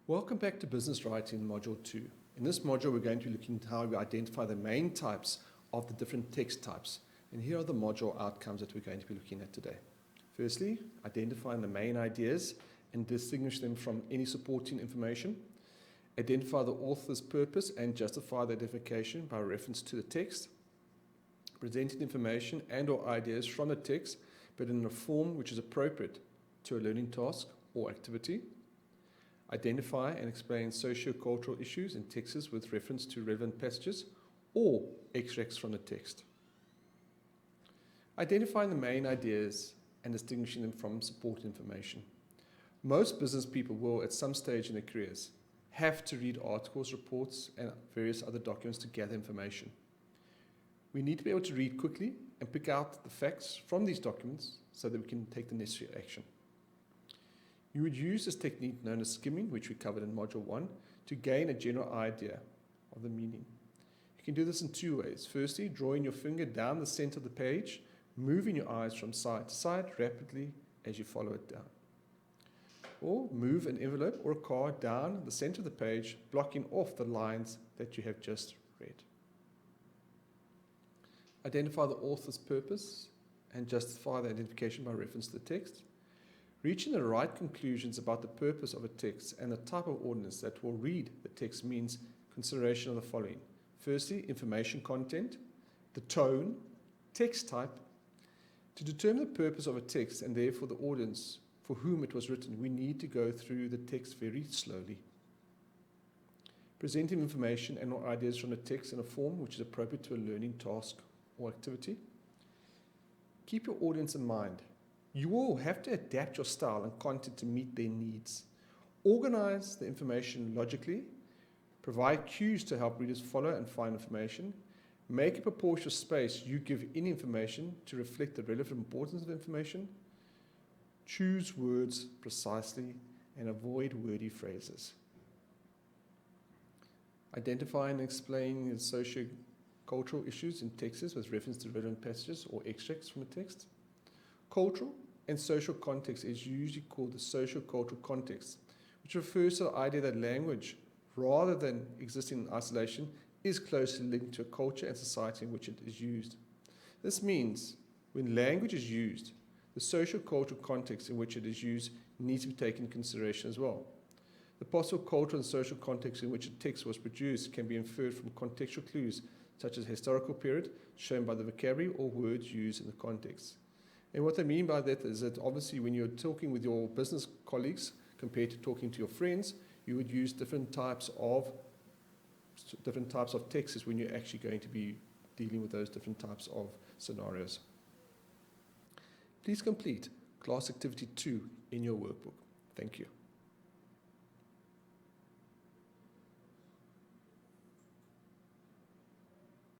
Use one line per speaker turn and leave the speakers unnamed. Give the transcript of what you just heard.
Welcome back to Business Writing Module 2. In this module, we're going to be looking at how we identify the main types of the different text types. And here are the module outcomes that we're going to be looking at today. Firstly, identifying the main ideas and distinguish them from any supporting information. Identify the author's purpose and justify the identification by reference to the text. Presenting information and or ideas from the text, but in a form which is appropriate to a learning task or activity. Identify and explain socio-cultural issues in texts with reference to relevant passages or extracts from the text. Identifying the main ideas and distinguishing them from supporting information. Most business people will, at some stage in their careers, have to read articles, reports, and various other documents to gather information. We need to be able to read quickly and pick out the facts from these documents so that we can take the necessary action. You would use this technique known as skimming, which we covered in Module 1, to gain a general idea of the meaning. You can do this in two ways. Firstly, drawing your finger down the center of the page, moving your eyes from side to side rapidly as you follow it down. Or move an envelope or a card down the center of the page, blocking off the lines that you have just read. Identify the author's purpose and justify the identification by reference to the text. Reaching the right conclusions about the purpose of a text and the type of audience that will read the text means consideration of the following. Firstly, information content, the tone, text type. To determine the purpose of a text and therefore the audience for whom it was written, we need to go through the text very slowly. Presenting information and or ideas from the text in a form which is appropriate to a learning task or activity. Keep your audience in mind. You will have to adapt your style and content to meet their needs. Organize the information logically, provide cues to help readers follow and find information, make a proportionate space you give in information to reflect the relative importance of information, choose words precisely, and avoid wordy phrases. Identify and explain the socio-cultural issues in texts with reference to relevant passages or extracts from a text. Cultural and social context is usually called the socio-cultural context, which refers to the idea that language, rather than existing in isolation, is closely linked to a culture and society in which it is used. This means when language is used, the socio-cultural context in which it is used needs to be taken into consideration as well. The possible cultural and social context in which a text was produced can be inferred from contextual clues such as historical period, shown by the vocabulary or words used in the context. And what I mean by that is that obviously when you're talking with your business colleagues compared to talking to your friends, you would use different types of texts when you're actually going to be dealing with those different types of scenarios. Please complete class activity 2 in your workbook. Thank you.